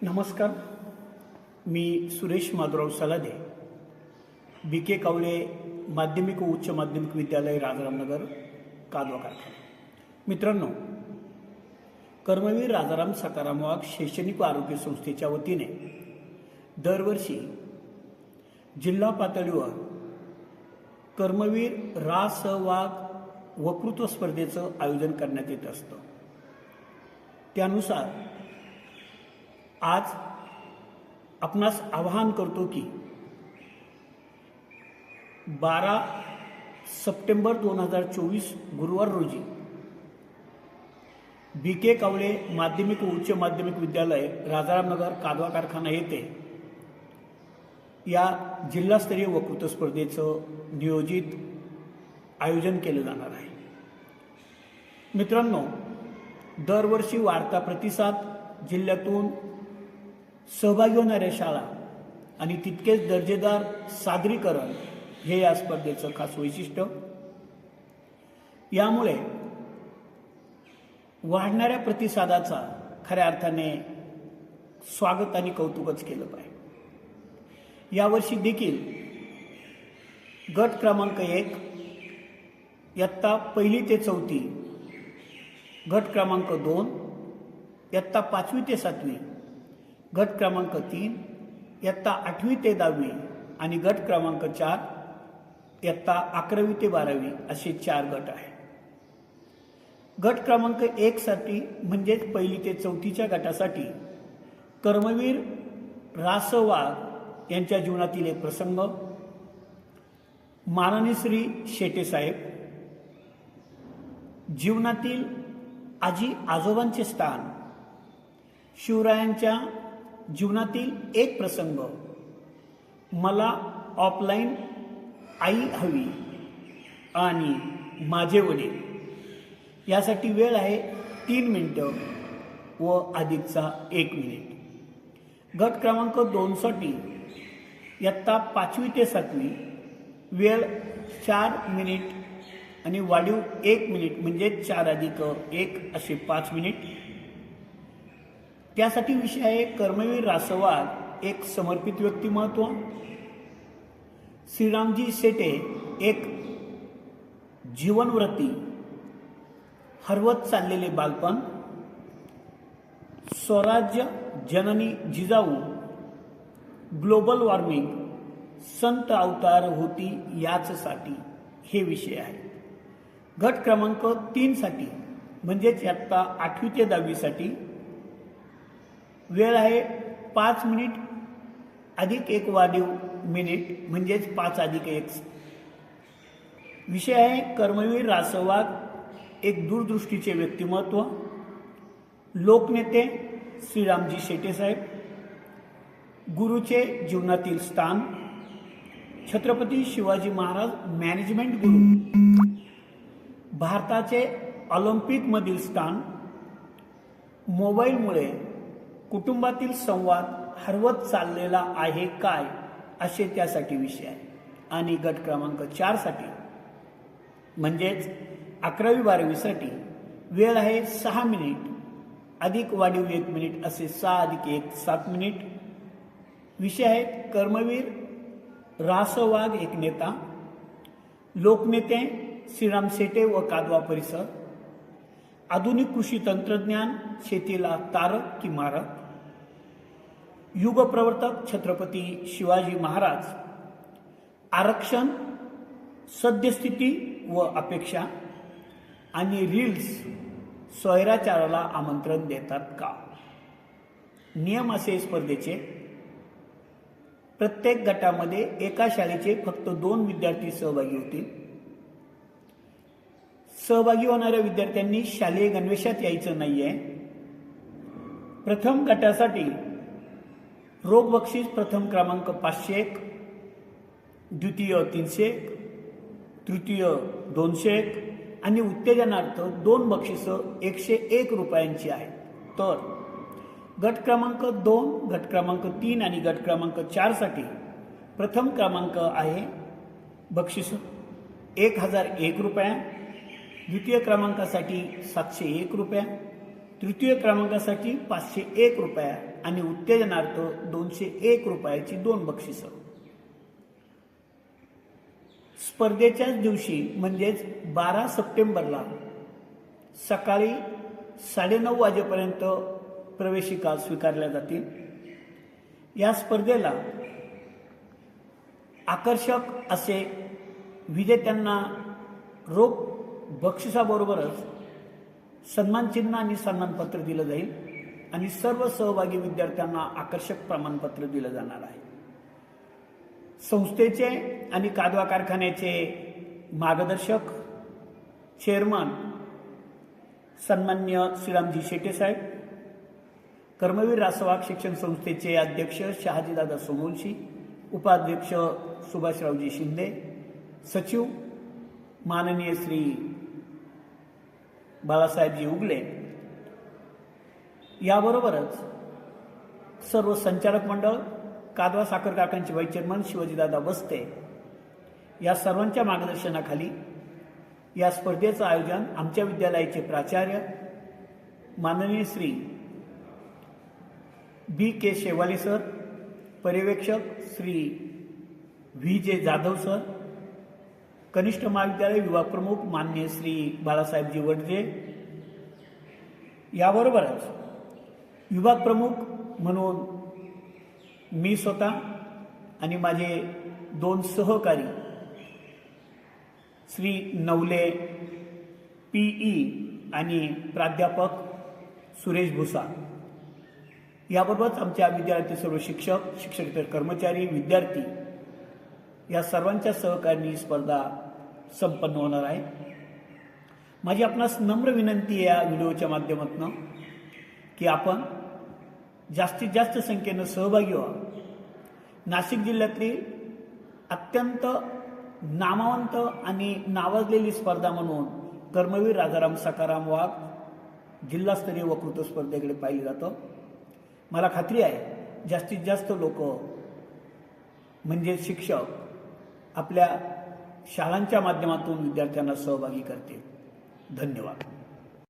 नमस्कार, मी सुरेश माधुराव सलादे, BK कावले माध्यमिक व उच्च माध्यमिक विद्यालय राजारामनगर कादवा कारखाना। मित्रांनो, कर्मवीर राजाराम सखाराम वाघ शैक्षणिक व आरोग्य संस्थेच्या वतीने दरवर्षी जिल्हा पातळीवर कर्मवीर रा. स. वाघ वक्तृत्व स्पर्धेचं आयोजन करण्यात येत असतं। त्यानुसार आज आपणास आवाहन करतो की 12 सप्टेंबर 2024 गुरुवार रोजी BK कावले माध्यमिक व उच्च माध्यमिक विद्यालय राजारामनगर कादवा कारखाना येथे या जिल्हास्तरीय वक्तृत्व स्पर्धेचं नियोजित आयोजन केलं जाणार आहे। मित्रांनो, दरवर्षी वाढता प्रतिसाद, जिल्ह्यातून सहभागी होणाऱ्या शाळा आणि तितकेच दर्जेदार सादरीकरण हे या स्पर्धेचं खास वैशिष्ट्य। यामुळे वाढणाऱ्या प्रतिसादाचा खऱ्या अर्थाने स्वागत आणि कौतुकच केलं पाहिजे। यावर्षी देखील गट क्रमांक 1 इयत्ता 1ली ते 4थी, गट क्रमांक 2 इयत्ता 5वी ते 7वी, गट क्रमांक 3 इयत्ता 8वी ते 10वी आणि गट क्रमांक 4 इयत्ता 11वी ते 12वी असे 4 गट आहेत। गट क्रमांक 1 साठी म्हणजेच 1ली ते 4थीच्या गटासाठी कर्मवीर रा. स. वाघ यांच्या जीवनातील एक प्रसंग, माननीय श्री शेटे साहेब, जीवनातील आजी आजोबांचे स्थान, शिवरायांच्या जीवनातील एक प्रसंग, मला ऑफलाईन आई हवी आणि माझे वडील, यासाठी वेळ आहे 3 मिनिटं व अधिकचा 1 मिनिट। गट क्रमांक 2 साठी इयत्ता 5वी ते 7वी, वेळ 4 मिनिट आणि वाढीव 1 मिनिट म्हणजे 4 अधिक 1 असे 5 मिनिट। त्यासाठी विषय आहे कर्मवीर रा. स. वाघ एक समर्पित व्यक्तिमत्व, श्रीरामजी शेटे एक जीवनव्रती, हरवत चाललेले बालपण, स्वराज्य जननी जिजाऊ, ग्लोबल वॉर्मिंग, संत अवतार होती याचसाठी, हे विषय आहेत। गट क्रमांक 3 साठी म्हणजेच इयत्ता 8वी ते 10वी साठी वेळ आहे 5 मिनिट अधिक 1 वाढीव मिनिट म्हणजेच 5 अधिक 1। विषय आहे कर्मवीर रा. स. वाघ एक दूरदृष्टीचे व्यक्तिमत्व, लोकनेते श्रीरामजी शेटे साहेब, गुरुचे जीवनातील स्थान, छत्रपती शिवाजी महाराज मॅनेजमेंट गुरु, भारताचे ऑलिम्पिकमधील स्थान, मोबाईलमुळे कुटुंबातील संवाद हरवत चाललेला आहे काय, असे त्यासाठी विषय आहे। आणि गट क्रमांक 4 साठी म्हणजेच 11वी 12वी साठी वेळ आहे 6 मिनिट अधिक वाढीव 1 मिनिट असे 6 अधिक 1 7 मिनिट। विषय आहे कर्मवीर रा. स. वाघ एक नेता, लोकनेते श्रीराम शेटे व कादवा परिसर, आधुनिक कृषी तंत्रज्ञान शेतीला तारक की मारक, युगप्रवर्तक छत्रपती शिवाजी महाराज, आरक्षण, सद्यस्थिती व अपेक्षा आणि रील्स स्वैराचाराला आमंत्रण देतात का। नियम असे स्पर्धेचे, प्रत्येक गटामध्ये एका शाळेचे फक्त 2 विद्यार्थी सहभागी होतील। सहभागी होणाऱ्या विद्यार्थ्यांनी शालेय गणवेशात यायचं नाहीये। प्रथम गटासाठी रोख बक्षीस प्रथम क्रमांक 501, द्वितीय 301, तृतीय 201 आणि उत्तेजनार्थ 2 बक्षिसं 101 रुपयांची आहेत। तर गट क्रमांक 2, गट क्रमांक 3 आणि गट क्रमांक 4 साठी प्रथम क्रमांक आहे बक्षीस 1001 रुपये, द्वितीय क्रमांकासाठी 701 रुपये, तृतीय क्रमांकासाठी 501 रुपया आणि उत्तेजनार्थ 201 रुपयाची 2 बक्षिसं. स्पर्धेच्याच दिवशी म्हणजेच 12 सप्टेंबरला सकाळी 9:30 वाजेपर्यंत प्रवेशिका स्वीकारल्या जातील. या स्पर्धेला आकर्षक असे विजेत्यांना रोख बक्षिसाबरोबरच सन्मानचिन्ह आणि सन्मानपत्र दिलं जाईल आणि सर्व सहभागी विद्यार्थ्यांना आकर्षक प्रमाणपत्र दिलं जाणार आहे. संस्थेचे आणि कादवा कारखान्याचे मार्गदर्शक चेअरमन सन्मान्य श्रीरामजी शेटे साहेब, कर्मवीर रासवाग शिक्षण संस्थेचे अध्यक्ष शहाजीदादा सोमवंशी, उपाध्यक्ष सुभाषरावजी शिंदे, सचिव माननीय श्री बाळासाहेबजी उगले, याबरोबरच सर्व संचालक मंडळ, कादवा साखर कारखान्याचे व्हाईस चेअरमन शिवाजीदादा बस्ते, या सर्वांच्या मार्गदर्शनाखाली या स्पर्धेचं आयोजन आमच्या विद्यालयाचे प्राचार्य माननीय श्री B.K. शेवाले सर, पर्यवेक्षक श्री V.J. जाधव सर, कनिष्ठ महाविद्यालय विभाग प्रमुख माननीय श्री बाळासाहेबजी वडजे, याबरोबरच विभाग प्रमुख म्हणून मी स्वतः आणि माझे 2 सहकारी श्री नवले PE आणि प्राध्यापक सुरेश भुसा, याबरोबरच आमच्या विद्यालयातील सर्व शिक्षक, शिक्षकेतर कर्मचारी, विद्यार्थी या सर्वांच्या सहकार्याने ही स्पर्धा संपन्न होणार आहे. माझी आपणास नम्र विनंती आहे या व्हिडिओच्या माध्यमातून की आपण जास्तीत जास्त संख्येनं सहभागी व्हा. नाशिक जिल्ह्यातली अत्यंत नामवंत आणि नावाजलेली स्पर्धा म्हणून कर्मवीर राजाराम सखाराम वाघ जिल्हास्तरीय वक्तृत्व स्पर्धेकडे पाहिलं जातं. मला खात्री आहे जास्तीत जास्त लोक म्हणजे शिक्षक आपल्या शाळांच्या माध्यमातून विद्यार्थ्यांना सहभागी करतील. धन्यवाद.